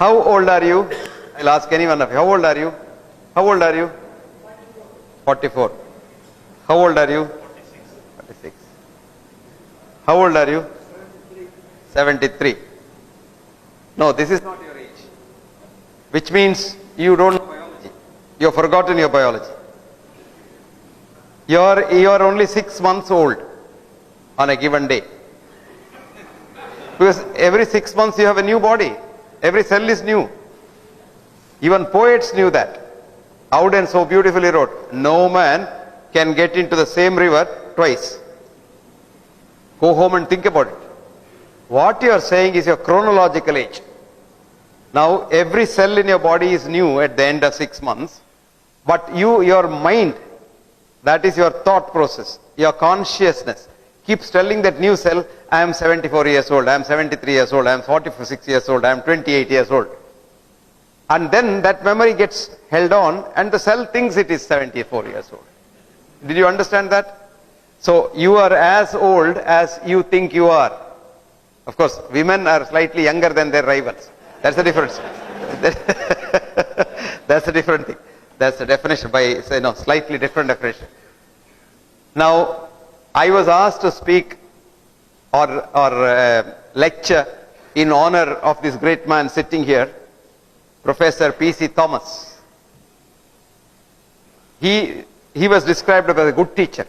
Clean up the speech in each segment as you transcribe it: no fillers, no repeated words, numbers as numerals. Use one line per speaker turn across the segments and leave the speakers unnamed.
How old are you? I'll ask any one of you. How old are you? How old are you? 44. How old are you? 46. How old are you? 73. No, this is not your age. Which means you don't know biology. You have forgotten your biology. You are only 6 months old on a given day. Because every 6 months you have a new body. Every cell is new. Even poets knew that. Auden so beautifully wrote, no man can get into the same river twice. Go home and think about it. What you are saying is your chronological age. Now every cell in your body is new at the end of 6 months. But your mind, that is your thought process, your consciousness, keeps telling that new cell, I am 74 years old, I am 73 years old, I am 46 years old, I am 28 years old. And then that memory gets held on and the cell thinks it is 74 years old. Did you understand that? So you are as old as you think you are. Of course, women are slightly younger than their rivals. That's the difference. That's a different thing. That's the definition by, slightly different definition. Now, I was asked to speak or lecture in honor of this great man sitting here, Professor P.C. Thomas. He was described as a good teacher.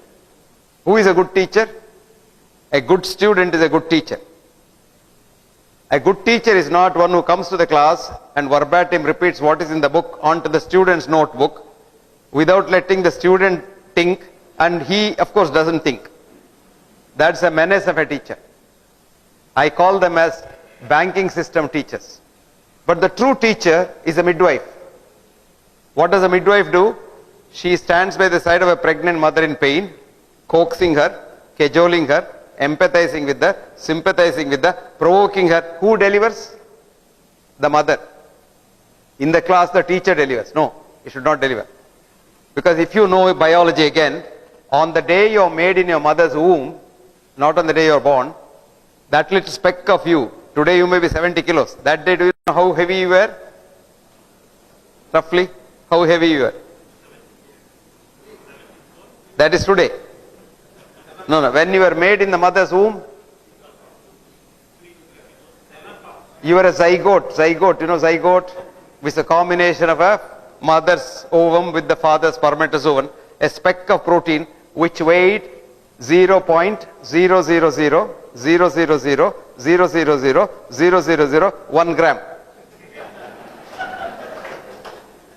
Who is a good teacher? A good student is a good teacher. A good teacher is not one who comes to the class and verbatim repeats what is in the book onto the student's notebook without letting the student think, and he, of course, doesn't think. That's a menace of a teacher. I call them as banking system teachers. But the true teacher is a midwife. What does a midwife do? She stands by the side of a pregnant mother in pain, coaxing her, cajoling her, empathizing with her, sympathizing with her, provoking her. Who delivers? The mother. In the class, the teacher delivers. No, you should not deliver. Because if you know biology again, on the day you are made in your mother's womb, not on the day you are born, that little speck of you, today you may be 70 kilos. That day, do you know how heavy you were? Roughly, how heavy you were? That is today. No, when you were made in the mother's womb, you were a zygote, you know zygote, which is a combination of a mother's ovum with the father's spermatozoon, a speck of protein which weighed 0.000000000000001 gram.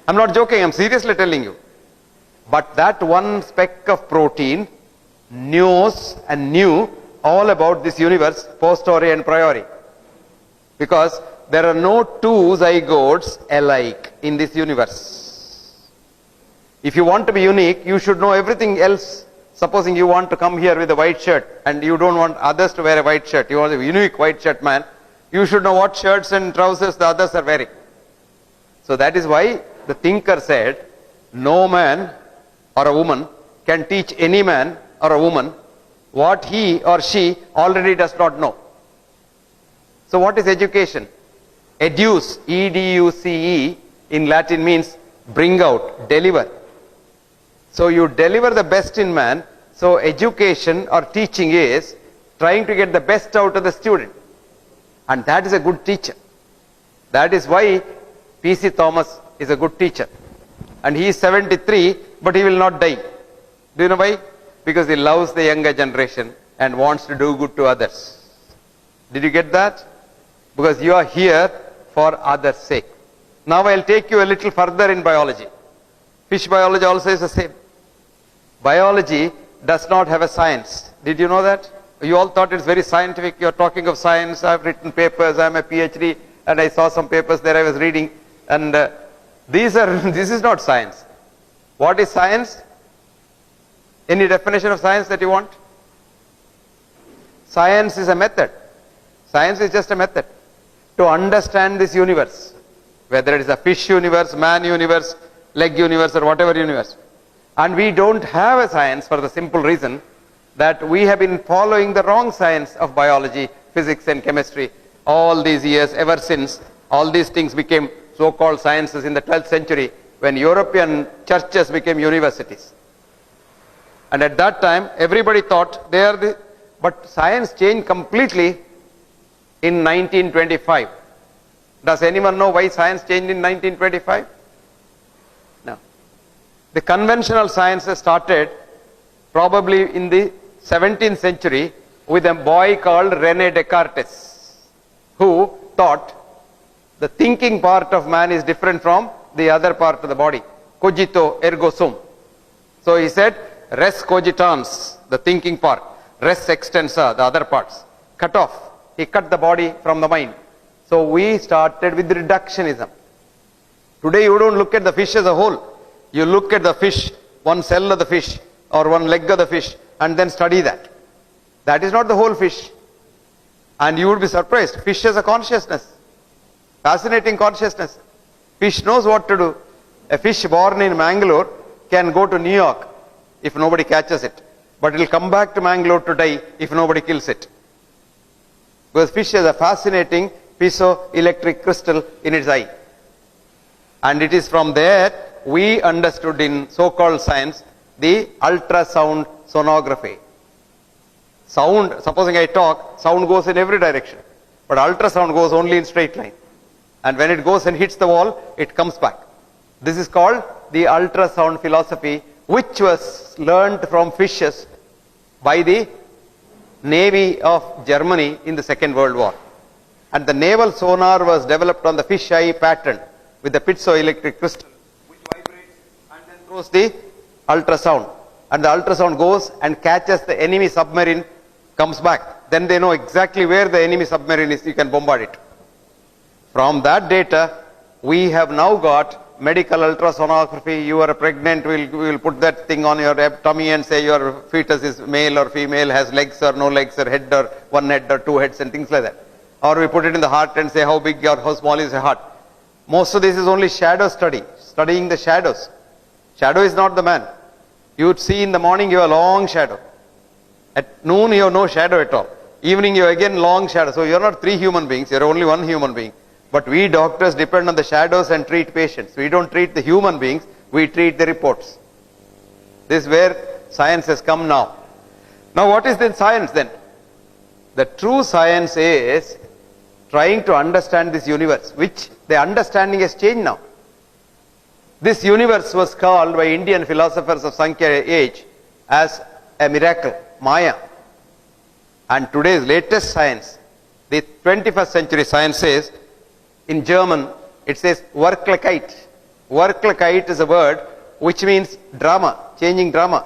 I'm not joking, I'm seriously telling you. But that one speck of protein knows and knew all about this universe, posteriori and priori. Because there are no two zygotes alike in this universe. If you want to be unique, you should know everything else. Supposing you want to come here with a white shirt and you don't want others to wear a white shirt, you are a unique white shirt man, you should know what shirts and trousers the others are wearing. So that is why the thinker said, no man or a woman can teach any man or a woman what he or she already does not know. So what is education? Educe, E-D-U-C-E, in Latin means bring out, deliver. So you deliver the best in man. So education or teaching is trying to get the best out of the student. And that is a good teacher. That is why P.C. Thomas is a good teacher. And he is 73, but he will not die. Do you know why? Because he loves the younger generation and wants to do good to others. Did you get that? Because you are here for others' sake. Now I'll take you a little further in biology. Fish biology also is the same. Biology does not have a science. Did you know that? You all thought it's very scientific. You're talking of science. I've written papers. I'm a PhD. And I saw some papers there I was reading. And this is not science. What is science? Any definition of science that you want? Science is a method. Science is just a method to understand this universe. Whether it is a fish universe, man universe, leg universe, or whatever universe. And we don't have a science for the simple reason that we have been following the wrong science of biology, physics and chemistry all these years, ever since All these things became so-called sciences in the 12th century when European churches became universities. And at that time, everybody thought they are the, but science changed completely in 1925. Does anyone know why science changed in 1925? No. The conventional sciences started probably in the 17th century with a boy called René Descartes, who thought the thinking part of man is different from the other part of the body. Cogito ergo sum. So he said, res cogitans, the thinking part, res extensa, the other parts. Cut off. He cut the body from the mind. So we started with reductionism. Today you don't look at the fish as a whole. You look at the fish, one cell of the fish or one leg of the fish, and then study that. That is not the whole fish. And you would be surprised. Fish has a consciousness. Fascinating consciousness. Fish knows what to do. A fish born in Mangalore can go to New York if nobody catches it. But it will come back to Mangalore to die if nobody kills it. Because fish has a fascinating piezoelectric crystal in its eye. And it is from there we understood in so-called science the ultrasound sonography. Sound, supposing I talk, sound goes in every direction. But ultrasound goes only in straight line. And when it goes and hits the wall, it comes back. This is called the ultrasound philosophy, which was learned from fishes by the Navy of Germany in the Second World War. And the naval sonar was developed on the fish eye pattern with the piezoelectric crystal, which vibrates and then throws the ultrasound. And the ultrasound goes and catches the enemy submarine, comes back. Then they know exactly where the enemy submarine is, you can bombard it. From that data, we have now got medical ultrasonography. You are pregnant, we will put that thing on your tummy and say your fetus is male or female, has legs or no legs, or head or one head or two heads and things like that. Or we put it in the heart and say how big or how small is the heart. Most of this is only shadow study, studying the shadows. Shadow is not the man. You would see in the morning you have a long shadow. At noon you have no shadow at all. Evening you have again long shadow. So you are not three human beings, you are only one human being. But we doctors depend on the shadows and treat patients. We don't treat the human beings, we treat the reports. This is where science has come now. Now what is then science then? The true science is trying to understand this universe, which the understanding has changed now. This universe was called by Indian philosophers of Sankhya age as a miracle, Maya. And today's latest science, the 21st century science says, in German, it says Wirklichkeit. Wirklichkeit is a word which means drama, changing drama.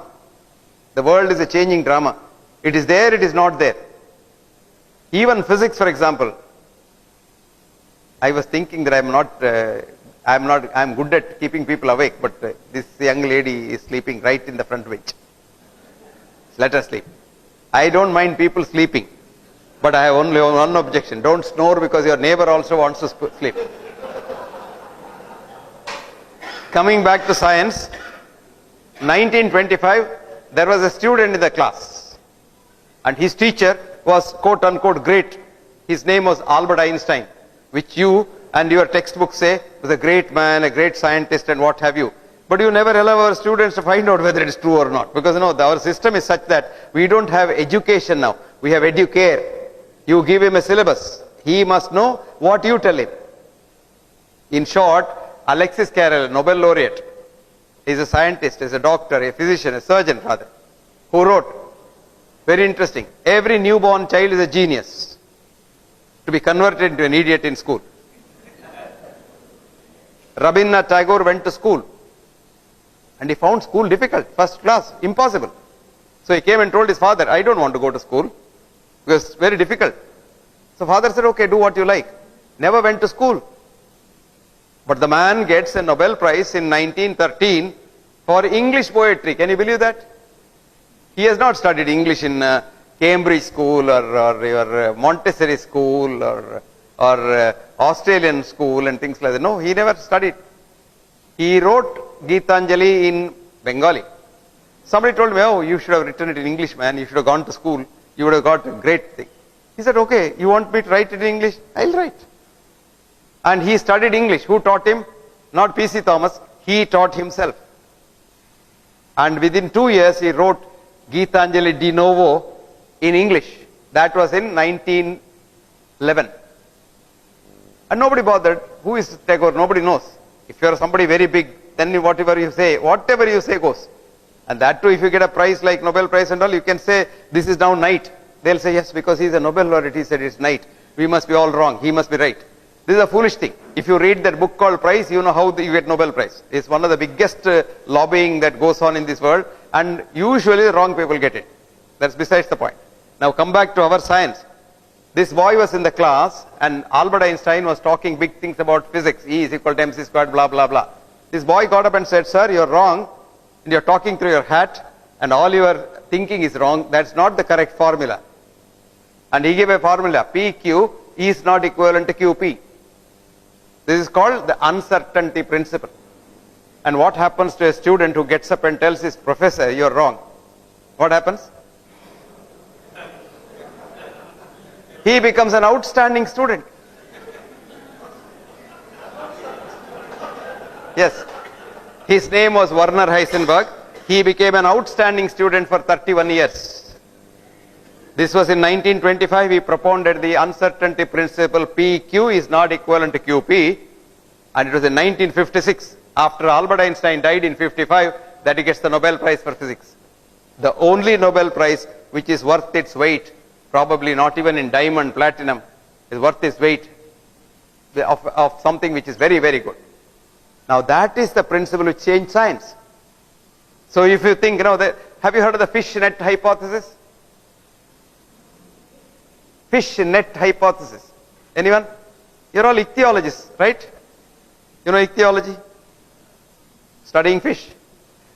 The world is a changing drama. It is there, it is not there. Even physics, for example. I was thinking that I'm good at keeping people awake, but this young lady is sleeping right in the front bench. Let her sleep. I don't mind people sleeping. But I have only one objection. Don't snore because your neighbor also wants to sleep. Coming back to science, 1925, there was a student in the class. And his teacher was quote unquote great. His name was Albert Einstein, which you and your textbooks say was a great man, a great scientist and what have you. But you never allow our students to find out whether it is true or not. Because our system is such that we don't have education now. We have educare. You give him a syllabus. He must know what you tell him. In short, Alexis Carrel, Nobel laureate, is a scientist, is a doctor, a physician, a surgeon rather, who wrote, very interesting, every newborn child is a genius to be converted into an idiot in school. Rabindranath Tagore went to school and he found school difficult, first class, impossible. So he came and told his father, I don't want to go to school. Because it's very difficult. So father said, okay, do what you like. Never went to school. But the man gets a Nobel Prize in 1913 for English poetry. Can you believe that? He has not studied English in Cambridge school or your Montessori school or Australian school and things like that. No, he never studied. He wrote Geetanjali in Bengali. Somebody told me, oh, you should have written it in English, man. You should have gone to school. You would have got a great thing. He said, okay, you want me to write it in English? I'll write. And he studied English. Who taught him? Not P.C. Thomas. He taught himself. And within 2 years, he wrote Geetanjali de novo in English. That was in 1911. And nobody bothered. Who is Tagore? Nobody knows. If you are somebody very big, then whatever you say goes. And that too, if you get a prize like Nobel Prize and all, you can say, this is now night. They'll say, yes, because he is a Nobel laureate, he said it's night. We must be all wrong. He must be right. This is a foolish thing. If you read that book called Prize, you know how you get Nobel Prize. It's one of the biggest lobbying that goes on in this world, and usually the wrong people get it. That's besides the point. Now come back to our science. This boy was in the class, and Albert Einstein was talking big things about physics. E is equal to mc squared, blah, blah, blah. This boy got up and said, sir, you're wrong, and you're talking through your hat, and all your thinking is wrong. That's not the correct formula. And he gave a formula. PQ is not equivalent to QP. This is called the uncertainty principle. And what happens to a student who gets up and tells his professor, you're wrong? What happens? He becomes an outstanding student. Yes. His name was Werner Heisenberg. He became an outstanding student for 31 years. This was in 1925. He propounded the uncertainty principle. PQ is not equivalent to QP. And it was in 1956, after Albert Einstein died in 55, that he gets the Nobel Prize for physics. The only Nobel Prize which is worth its weight, probably not even in diamond, platinum, is worth its weight of something which is very, very good. Now that is the principle which changed science. So if you think, have you heard of the fish net hypothesis? Fish net hypothesis. Anyone? You're all ichthyologists, right? You know ichthyology? Studying fish.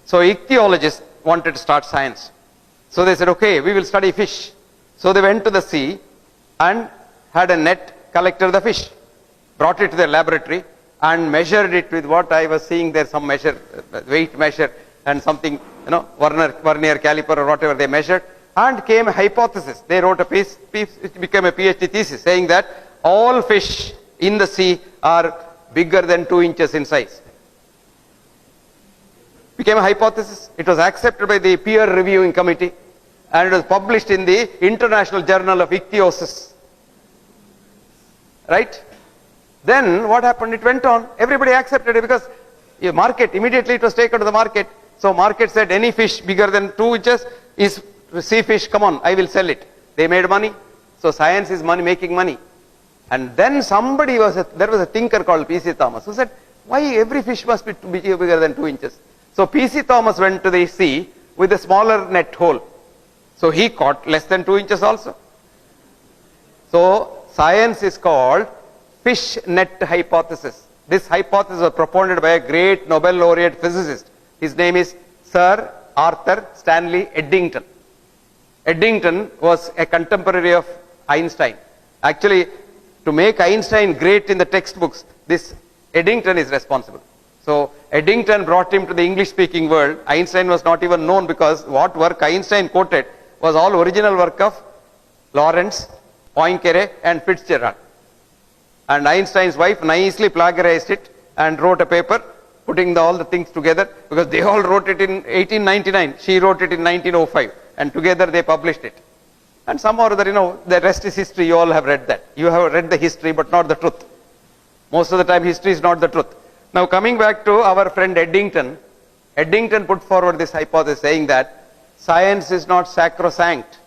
So ichthyologists wanted to start science. So they said, okay, we will study fish. So they went to the sea and had a net, collected the fish, brought it to their laboratory and measured it with what I was seeing there, some measure, weight measure and something, vernier caliper or whatever they measured, and came a hypothesis. They wrote a piece, it became a PhD thesis saying that all fish in the sea are bigger than 2 inches in size. Became a hypothesis. It was accepted by the peer reviewing committee and it was published in the International Journal of Ichthyosis. Right? Then what happened? It went on. Everybody accepted it because market, immediately it was taken to the market. So market said any fish bigger than 2 inches is sea fish, come on, I will sell it. They made money. So science is money, making money. And then there was a thinker called P.C. Thomas who said, why every fish must be bigger than 2 inches? So P.C. Thomas went to the sea with a smaller net hole. So he caught less than 2 inches also. So science is called fish net hypothesis. This hypothesis was propounded by a great Nobel laureate physicist. His name is Sir Arthur Stanley Eddington. Eddington was a contemporary of Einstein. Actually, to make Einstein great in the textbooks, this Eddington is responsible. So Eddington brought him to the English-speaking world. Einstein was not even known because what work Einstein quoted was all original work of Lorentz, Poincaré and Fitzgerald. And Einstein's wife nicely plagiarized it and wrote a paper putting all the things together because they all wrote it in 1899. She wrote it in 1905 and together they published it. And somehow or other, the rest is history. You all have read that. You have read the history but not the truth. Most of the time history is not the truth. Now coming back to our friend Eddington, Eddington put forward this hypothesis saying that science is not sacrosanct.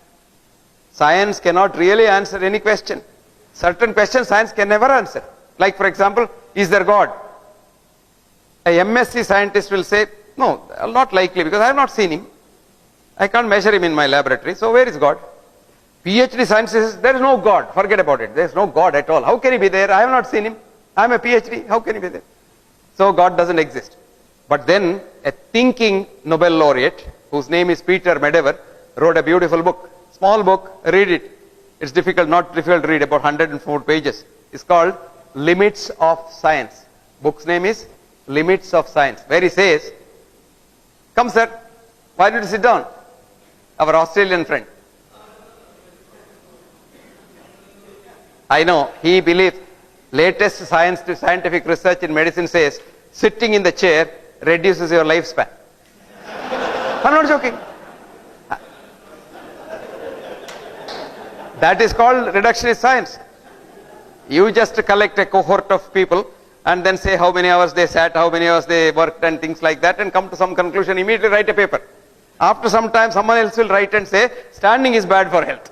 Science cannot really answer any question. Certain questions science can never answer. Like for example, is there God? A MSc scientist will say, no, not likely because I have not seen him. I can't measure him in my laboratory. So where is God? PhD scientist says, there is no God. Forget about it. There is no God at all. How can he be there? I have not seen him. I am a PhD. How can he be there? So God doesn't exist. But then a thinking Nobel laureate, whose name is Peter Medawar, wrote a beautiful book. Small book, read it. It's not difficult to read, about 104 pages. It's called Limits of Science. Book's name is Limits of Science, where he says, come sir, why did you sit down? Our Australian friend. I know, he believes, Latest scientific research in medicine says sitting in the chair reduces your lifespan. I'm not joking. That is called reductionist science. You just collect a cohort of people and then say how many hours they sat, how many hours they worked and things like that, and come to some conclusion, immediately write a paper. After some time someone else will write and say standing is bad for health.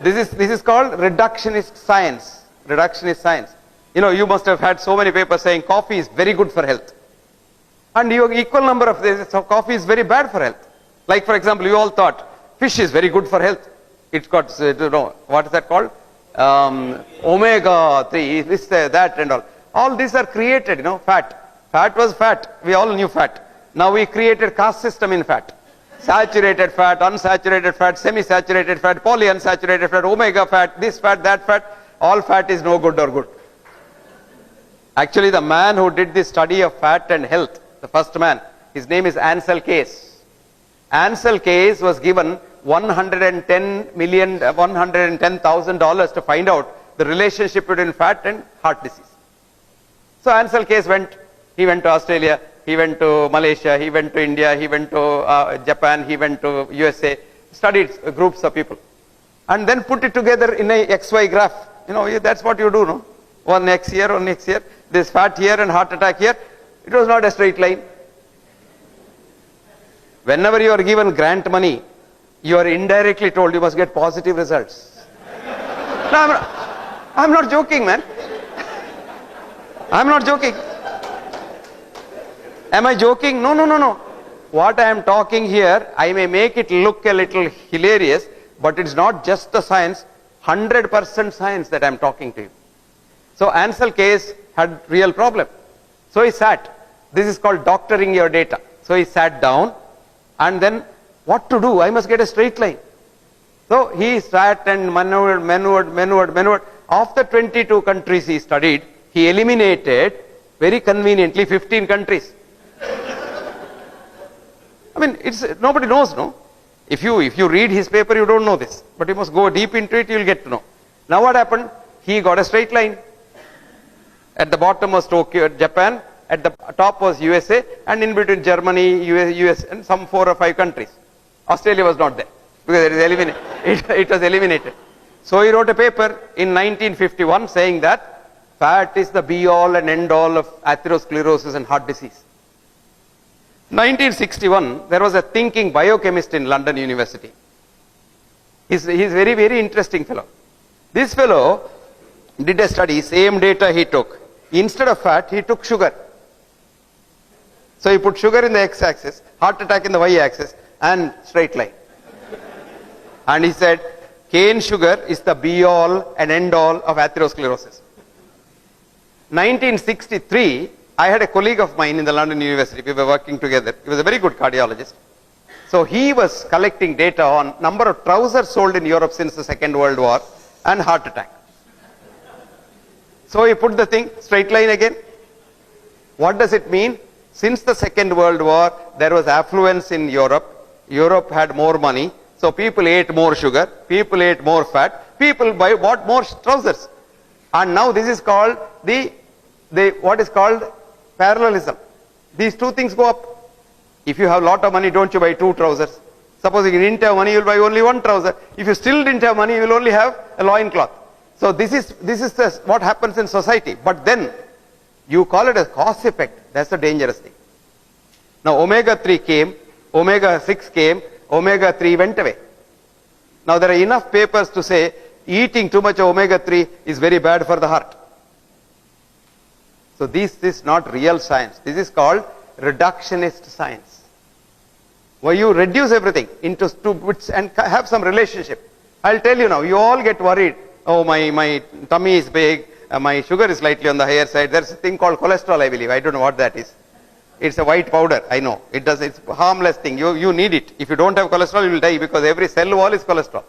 This is called reductionist science. Reductionist science. You know, you must have had so many papers saying coffee is very good for health. And you equal number of this, so coffee is very bad for health. Like for example, you all thought fish is very good for health. It's got, what is that called? Omega 3, this, that and all. All these are created, fat. Fat was fat. We all knew fat. Now we created caste system in fat. Saturated fat, unsaturated fat, semi-saturated fat, polyunsaturated fat, omega fat, this fat, that fat. All fat is no good or good. Actually, the man who did this study of fat and health, the first man, his name is Ansel Keys. Ansel Keys was given $110,000 to find out the relationship between fat and heart disease. So Ansel Keys he went to Australia, he went to Malaysia, he went to India, he went to Japan, he went to USA, studied groups of people, and then put it together in a XY graph. That's what you do, no? One X here, this fat here and heart attack here. It was not a straight line. Whenever you are given grant money, you are indirectly told you must get positive results. No, I'm not joking, man. I'm not joking. Am I joking? No. What I am talking here, I may make it look a little hilarious, but it's not just the science, 100% science that I am talking to you. So Ansel Keys had real problem. So he sat. This is called doctoring your data. So he sat down and then what to do? I must get a straight line. So he sat and maneuvered. Of the 22 countries he studied, he eliminated very conveniently 15 countries. I mean, nobody knows, no? If you read his paper, you don't know this. But you must go deep into it, you'll get to know. Now what happened? He got a straight line. At the bottom was Tokyo, Japan. At the top was USA. And in between Germany, US and some 4 or 5 countries. Australia was not there. Because it was eliminated. So he wrote a paper in 1951 saying that fat is the be all and end all of atherosclerosis and heart disease. 1961, there was a thinking biochemist in London University. He's very, very interesting fellow. This fellow did a study, same data he took. Instead of fat, he took sugar. So he put sugar in the x-axis, heart attack in the y-axis, and straight line. And he said, cane sugar is the be-all and end-all of atherosclerosis. 1963, I had a colleague of mine in the London University. We were working together. He was a very good cardiologist. So he was collecting data on number of trousers sold in Europe since the Second World War and heart attack. So he put the thing straight line again. What does it mean? Since the Second World War, there was affluence in Europe. Europe had more money. So people ate more sugar. People ate more fat. People bought more trousers. And now this is called what is called parallelism. These two things go up. If you have a lot of money, don't you buy 2 trousers? Suppose you didn't have money, you will buy only 1 trouser. If you still didn't have money, you will only have a loincloth. So this is what happens in society. But then you call it a cause effect. That's the dangerous thing. Now omega 3 came, omega 6 came, omega 3 went away. Now there are enough papers to say eating too much omega 3 is very bad for the heart. So this is not real science. This is called reductionist science, where you reduce everything into 2 bits and have some relationship. I'll tell you now, you all get worried. Oh, my tummy is big, my sugar is slightly on the higher side. There's a thing called cholesterol, I believe. I don't know what that is. It's a white powder, I know. It's a harmless thing. You need it. If you don't have cholesterol, you will die because every cell wall is cholesterol.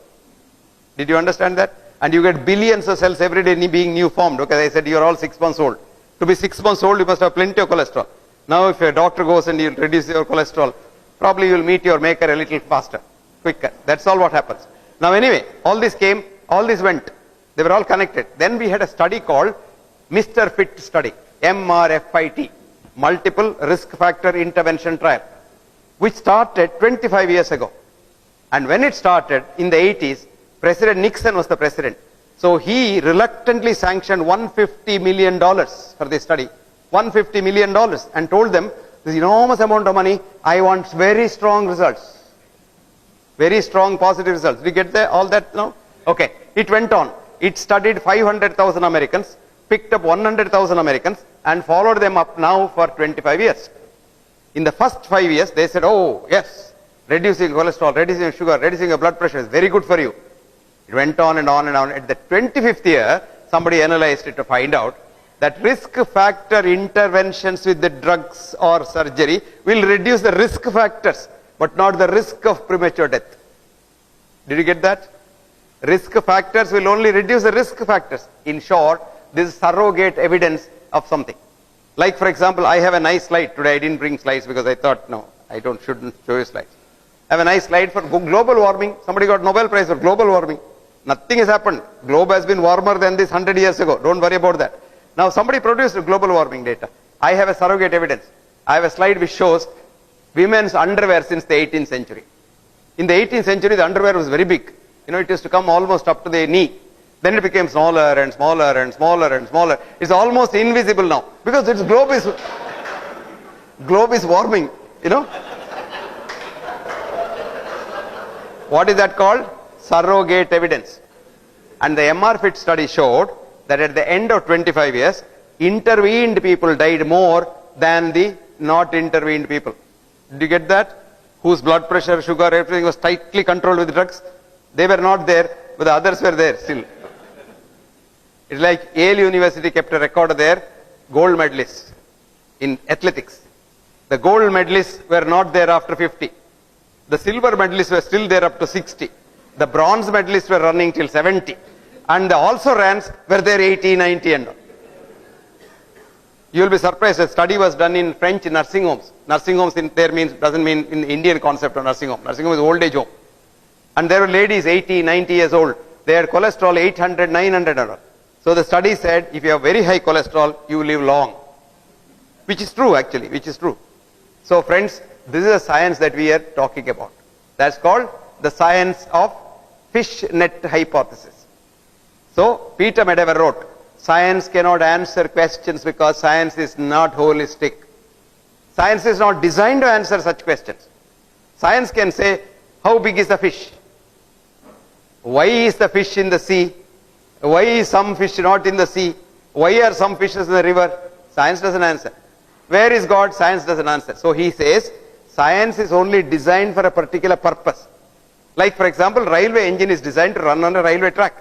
Did you understand that? And you get billions of cells every day being new formed. Okay, I said you're all 6 months old. To be 6 months old, you must have plenty of cholesterol. Now if a doctor goes and you reduce your cholesterol, probably you will meet your maker a little faster, quicker. That's all what happens. Now anyway, all this came, all this went. They were all connected. Then we had a study called Mr. Fit study, MRFIT, Multiple Risk Factor Intervention Trial, which started 25 years ago. And when it started in the 80s, President Nixon was the president. So he reluctantly sanctioned $150 million for this study, $150 million, and told them, this enormous amount of money, I want very strong results. Very strong positive results. Did you get there, all that now? Okay, it went on. It studied 500,000 Americans, picked up 100,000 Americans, and followed them up now for 25 years. In the first 5 years, they said, oh, yes, reducing cholesterol, reducing sugar, reducing your blood pressure is very good for you. It went on and on and on. At the 25th year, somebody analyzed it to find out that risk factor interventions with the drugs or surgery will reduce the risk factors, but not the risk of premature death. Did you get that? Risk factors will only reduce the risk factors. In short, this is surrogate evidence of something. Like, for example, I have a nice slide. Today I didn't bring slides because I thought, no, shouldn't show you slides. I have a nice slide for global warming. Somebody got Nobel Prize for global warming. Nothing has happened. Globe has been warmer than this 100 years ago. Don't worry about that. Now somebody produced global warming data. I have a surrogate evidence. I have a slide which shows women's underwear since the 18th century. In the 18th century, the underwear was very big. It used to come almost up to the knee. Then it became smaller and smaller and smaller and smaller. It's almost invisible now because its globe is warming. What is that called? Surrogate evidence. And the MRFIT study showed that at the end of 25 years, intervened people died more than the not intervened people. Did you get that? Whose blood pressure, sugar, everything was tightly controlled with drugs. They were not there, but the others were there still. It's like Yale University kept a record of their gold medalists in athletics. The gold medalists were not there after 50. The silver medalists were still there up to 60. The bronze medalists were running till 70. And the also rans were there 80, 90 and all. You will be surprised. A study was done in French nursing homes. Nursing homes in there doesn't mean in the Indian concept of nursing home. Nursing home is old age home. And there were ladies 80, 90 years old. They had cholesterol 800, 900 and all. So the study said, if you have very high cholesterol, you live long. Which is true actually, which is true. So friends, this is a science that we are talking about. That's called the science of fish net hypothesis. So Peter Medawar wrote, science cannot answer questions because science is not holistic. Science is not designed to answer such questions. Science can say, how big is the fish? Why is the fish in the sea? Why is some fish not in the sea? Why are some fishes in the river? Science doesn't answer. Where is God? Science doesn't answer. So he says, science is only designed for a particular purpose. Like for example, railway engine is designed to run on a railway track.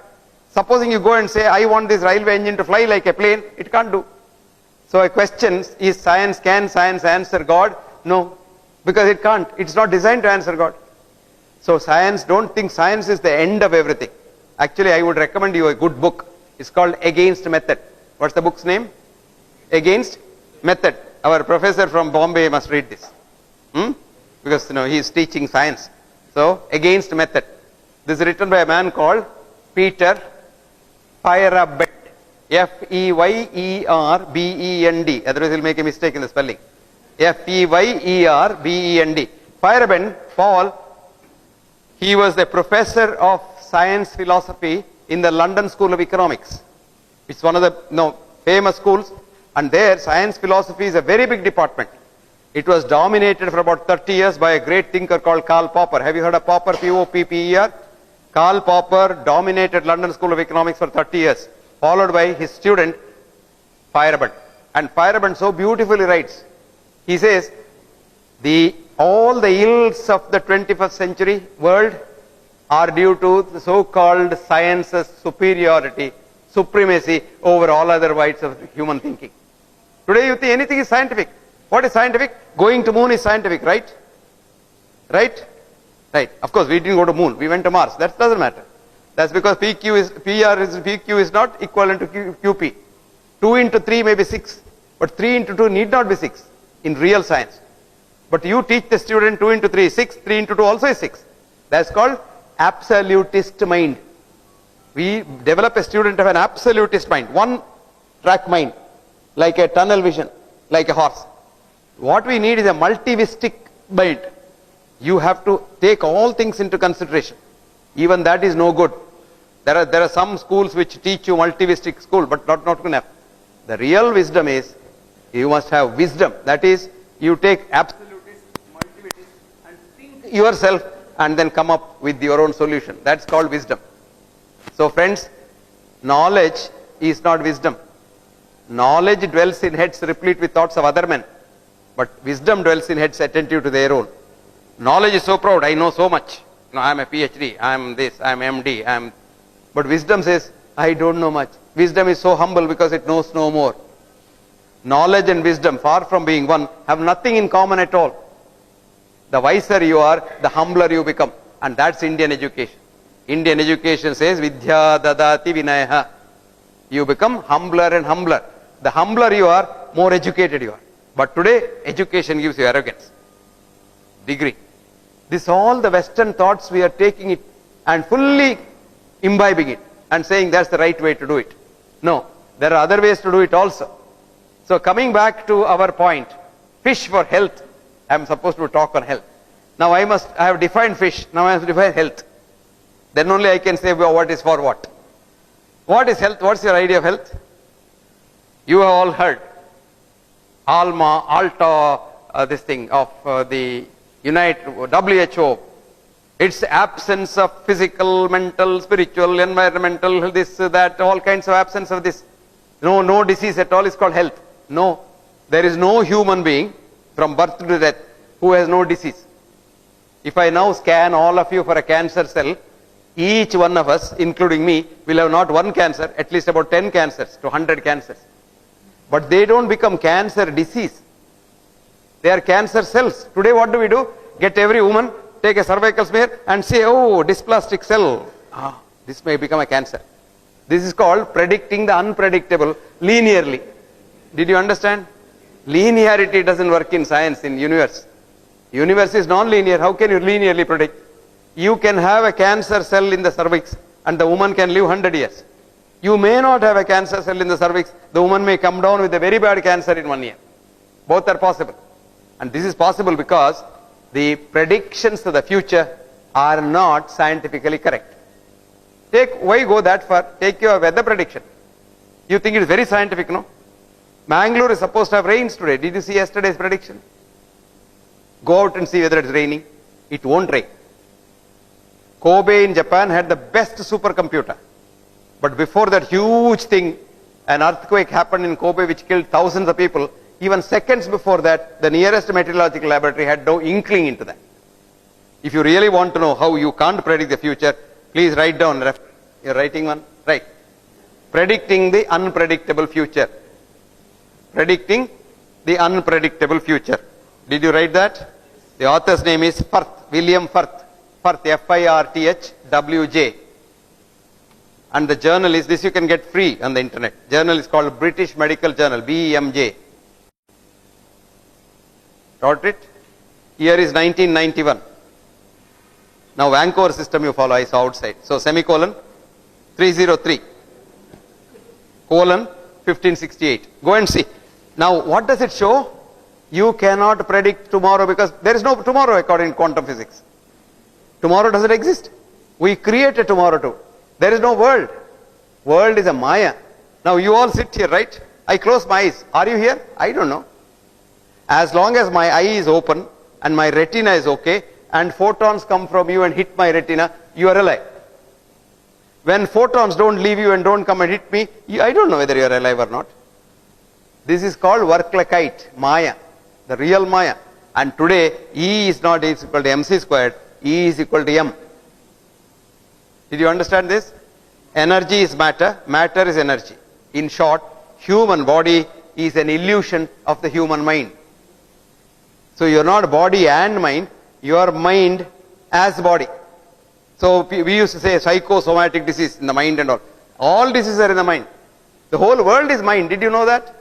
Supposing you go and say, I want this railway engine to fly like a plane, it can't do. So a question is, can science answer God? No, because it can't. It's not designed to answer God. So science, don't think science is the end of everything. Actually, I would recommend you a good book. It's called Against Method. What's the book's name? Against Method. Our professor from Bombay must read this. Because he is teaching science. So, Against Method. This is written by a man called Peter Feyerabend. F-E-Y-E-R-B-E-N-D. Otherwise, he'll make a mistake in the spelling. F-E-Y-E-R-B-E-N-D. Feyerabend, Paul, he was the professor of science philosophy in the London School of Economics. It's one of the famous schools. And there, science philosophy is a very big department. It was dominated for about 30 years by a great thinker called Karl Popper. Have you heard of Popper? P-O-P-P-E-R? Karl Popper dominated London School of Economics for 30 years, followed by his student, Feyerabend. And Feyerabend so beautifully writes. He says, all the ills of the 21st century world are due to the so-called science's superiority, supremacy over all other whites of human thinking. Today you think anything is scientific. What is scientific? Going to moon is scientific, right? Right? Right. Of course, we didn't go to moon. We went to Mars. That doesn't matter. That's because PQ is not equivalent to QP. 2 into 3 may be 6. But 3 into 2 need not be 6 in real science. But you teach the student 2 into 3 is 6. 3 into 2 also is 6. That's called absolutist mind. We develop a student of an absolutist mind, one track mind, like a tunnel vision, like a horse. What we need is a multivistic mind. You have to take all things into consideration. Even that is no good. There are some schools which teach you multivistic school, but not good enough. The real wisdom is, you must have wisdom. That is, you take absolutist, multivist, and think yourself and then come up with your own solution. That's called wisdom. So friends, knowledge is not wisdom. Knowledge dwells in heads replete with thoughts of other men, but wisdom dwells in heads attentive to their own. Knowledge is so proud, I know so much. No, I am a PhD, I am this, I am MD, but wisdom says, I don't know much. Wisdom is so humble because it knows no more. Knowledge and wisdom, far from being one, have nothing in common at all. The wiser you are, the humbler you become. And that's Indian education. Indian education says, Vidya dadati vinaya. You become humbler and humbler. The humbler you are, more educated you are. But today, education gives you arrogance. Degree. This all the Western thoughts, we are taking it and fully imbibing it and saying that's the right way to do it. No, there are other ways to do it also. So coming back to our point, fish for health. I am supposed to talk on health. Now I have defined fish, now I have to define health. Then only I can say, well, what is for what. What is health? What's your idea of health? You have all heard. Alta, this thing of the WHO. It's absence of physical, mental, spiritual, environmental, this, that, all kinds of absence of this. No disease at all is called health. No, there is no human being from birth to death who has no disease. If I now scan all of you for a cancer cell, each one of us, including me, will have not one cancer, at least about 10 cancers to 100 cancers. But they don't become cancer disease. They are cancer cells. Today what do? Get every woman, take a cervical smear and say, oh, dysplastic cell. This may become a cancer. This is called predicting the unpredictable linearly. Did you understand? Linearity doesn't work in science, in universe. Universe is non-linear. How can you linearly predict? You can have a cancer cell in the cervix and the woman can live 100 years. You may not have a cancer cell in the cervix. The woman may come down with a very bad cancer in 1 year. Both are possible. And this is possible because the predictions to the future are not scientifically correct. Why go that far? Take your weather prediction. You think it is very scientific, no? Mangalore is supposed to have rains today. Did you see yesterday's prediction? Go out and see whether it's raining. It won't rain. Kobe in Japan had the best supercomputer. But before that huge thing, an earthquake happened in Kobe which killed thousands of people. Even seconds before that, the nearest meteorological laboratory had no inkling into that. If you really want to know how you can't predict the future, please write down. You're writing one? Right. Predicting the unpredictable future. Predicting the unpredictable future. Did you write that? The author's name is Firth, William Firth. Firth, F-I-R-T-H-W-J. And the journal is, this you can get free on the internet. Journal is called British Medical Journal, BMJ. Got it? Year is 1991. Now Vancouver system you follow, I saw outside. So semicolon 303 colon 1568. Go and see. Now what does it show? You cannot predict tomorrow because there is no tomorrow according to quantum physics. Tomorrow doesn't exist. We create a tomorrow too. There is no world. World is a Maya. Now you all sit here, right? I close my eyes. Are you here? I don't know. As long as my eye is open and my retina is okay and photons come from you and hit my retina, you are alive. When photons don't leave you and don't come and hit me, I don't know whether you are alive or not. This is called work like kite, Maya, the real Maya. And today, E is not equal to mc squared, E is equal to m. Did you understand this? Energy is matter, matter is energy. In short, human body is an illusion of the human mind. So you are not body and mind, you are mind as body. So we used to say psychosomatic disease in the mind and all. All diseases are in the mind. The whole world is mind. Did you know that?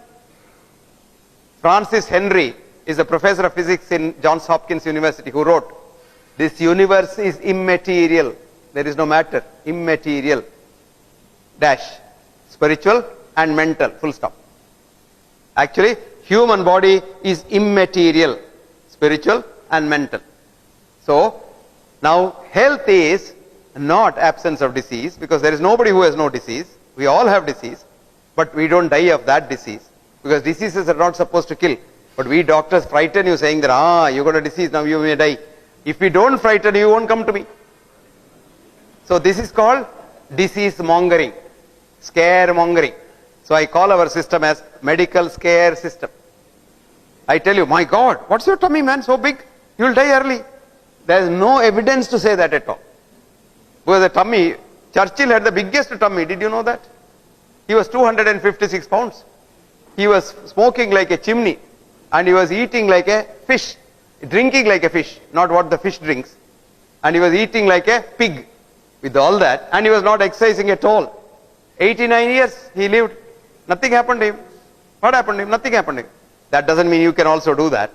Francis Henry is a professor of physics in Johns Hopkins University who wrote, this universe is immaterial. There is no matter, immaterial. dash. Spiritual and mental, full stop. Actually, human body is immaterial, spiritual and mental. So, now health is not absence of disease, because there is nobody who has no disease. We all have disease, but we don't die of that disease, because diseases are not supposed to kill. But we doctors frighten you, saying that, you got a disease, now you may die. If we don't frighten you, you won't come to me. So this is called disease mongering, scare mongering. So I call our system as medical scare system. I tell you, my God, what's your tummy, man, so big? You'll die early. There is no evidence to say that at all. Because the tummy, Churchill had the biggest tummy, did you know that? He was 256 pounds. He was smoking like a chimney, and he was eating like a fish, drinking like a fish, not what the fish drinks. And he was eating like a pig with all that, and he was not exercising at all. 89 years he lived. Nothing happened to him. What happened to him? Nothing happened to him. That doesn't mean you can also do that.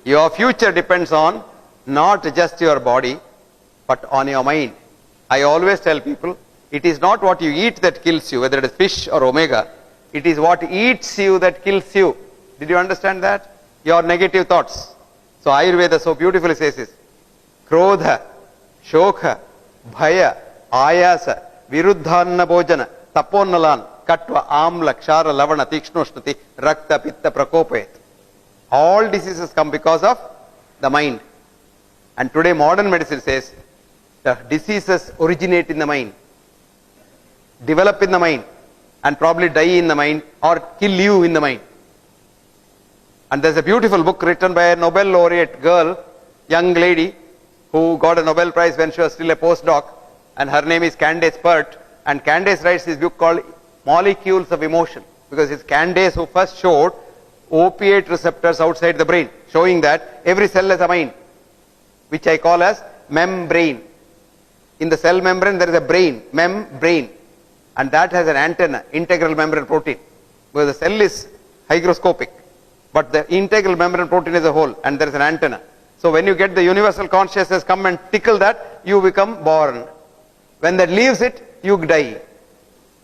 Your future depends on not just your body, but on your mind. I always tell people, it is not what you eat that kills you, whether it is fish or omega. It is what eats you that kills you. Did you understand that? Your negative thoughts. So Ayurveda so beautifully says this: Krodha, Shokha, Bhaya, Ayasa, Viruddhanna Bhojana, Taponalan, Katva, Amla, Kshara, Lavana, Tikshnoshnati, Rakta, Pitta, Prakopayat. All diseases come because of the mind. And today modern medicine says the diseases originate in the mind, develop in the mind, and probably die in the mind or kill you in the mind. And there's a beautiful book written by a Nobel laureate girl, young lady, who got a Nobel Prize when she was still a postdoc, and her name is Candace Pert. And Candace writes this book called Molecules of Emotion, because it's Candace who first showed opiate receptors outside the brain, showing that every cell has a mind, which I call as membrane. In the cell membrane there is a brain, membrane, and that has an antenna, integral membrane protein, because the cell is hygroscopic, but the integral membrane protein is a whole, and there is an antenna. So when you get the universal consciousness come and tickle that, you become born. When that leaves it, you die.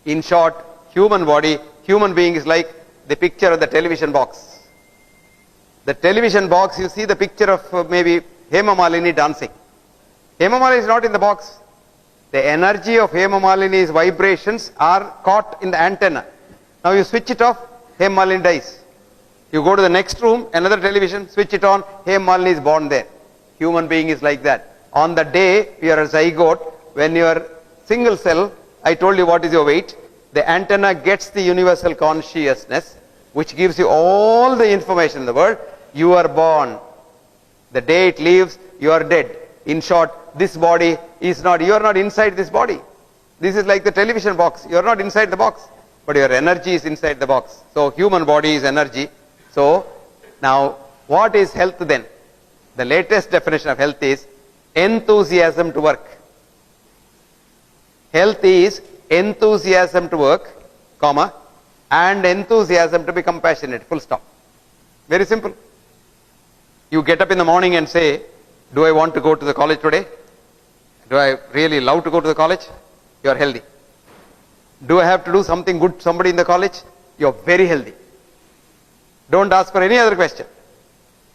In short, human body, human being is like the picture of the television box. The television box, you see the picture of maybe Hema Malini dancing. Hema Malini is not in the box. The energy of Hema Malini's vibrations are caught in the antenna. Now you switch it off, Hema Malini dies. You go to the next room, another television, switch it on, Hema Malini is born there. Human being is like that. On the day you are a zygote, when you are single cell, I told you what is your weight. The antenna gets the universal consciousness, which gives you all the information in the world. You are born. The day it leaves, you are dead. In short, this body is not, you are not inside this body. This is like the television box. You are not inside the box, but your energy is inside the box. So human body is energy. So now what is health then? The latest definition of health is enthusiasm to work. Health is enthusiasm to work, comma, and enthusiasm to be compassionate, full stop. Very simple. You get up in the morning and say, do I want to go to the college today? Do I really love to go to the college? You are healthy. Do I have to do something good to somebody in the college? You are very healthy. Don't ask for any other question.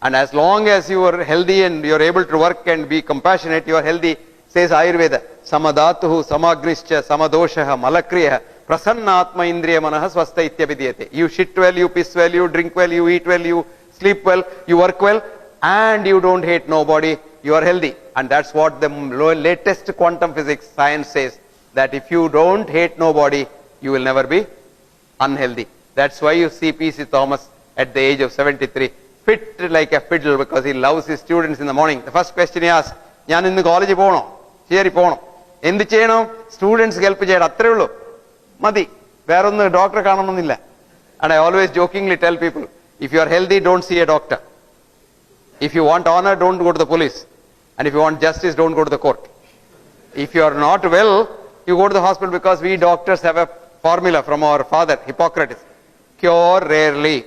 And as long as you are healthy and you are able to work and be compassionate, you are healthy. Says Ayurveda, samadatuhu samagnischa samadoshaha malakriyaha prasannatma indriya manaha swastha ityabhidhyate. You shit well, you piss well, you drink well, you eat well, you sleep well, you work well, and you don't hate nobody, you are healthy. And that's what the latest quantum physics science says, that if you don't hate nobody, you will never be unhealthy. That's why you see P.C. Thomas at the age of 73, fit like a fiddle, because he loves his students in the morning. The first question he asks, ഞാൻ ഇന്ന് കോളേജിൽ പോകണോ? ശരി പോകണം. എന്ത് ചെയ്യണം? Students help ചെയ്യണം, അത്രേ ഉള്ളൂ, മതി, വേറൊന്ന് ഡോക്ടറെ കാണണമെന്നില്ല. And I always jokingly tell people, if you are healthy, don't see a doctor. If you want honor, don't go to the police. And if you want justice, don't go to the court. If you are not well, you go to the hospital, because we doctors have a formula from our father, Hippocrates. Cure rarely.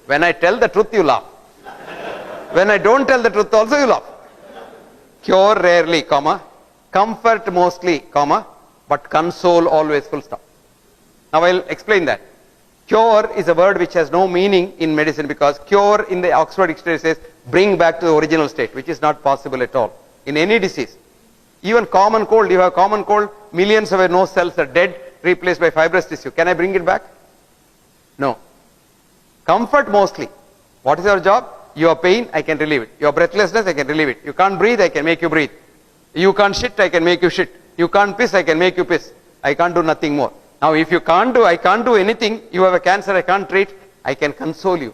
When I tell the truth, you laugh. When I don't tell the truth also, you laugh. cure rarely, comma, comfort mostly, comma, but console always, full stop. Now I'll explain that. Cure is a word which has no meaning in medicine because cure in the Oxford Dictionary says bring back to the original state, which is not possible at all in any disease. Even common cold, you have common cold, millions of your nose cells are dead, replaced by fibrous tissue. Can I bring it back? No. Comfort mostly. What is your job? Your pain, I can relieve it. Your breathlessness, I can relieve it. You can't breathe, I can make you breathe. You can't shit, I can make you shit. You can't piss, I can make you piss. I can't do nothing more. Now if you can't do, I can't do anything, you have a cancer, I can't treat, I can console you.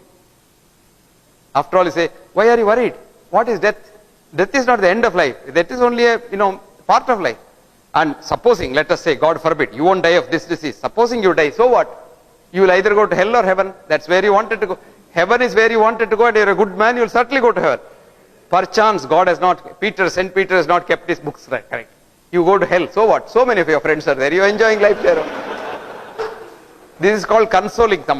After all, you say, why are you worried? What is death? Death is not the end of life. That is only a part of life. And supposing, let us say, God forbid, you won't die of this disease. Supposing you die, so what? You will either go to hell or heaven. That's where you wanted to go. Heaven is where you wanted to go, and you're a good man, you'll certainly go to heaven. Perchance God has not, St. Peter has not kept his books right, correct. You go to hell, so what? So many of your friends are there. You're enjoying life there. This is called consoling somebody.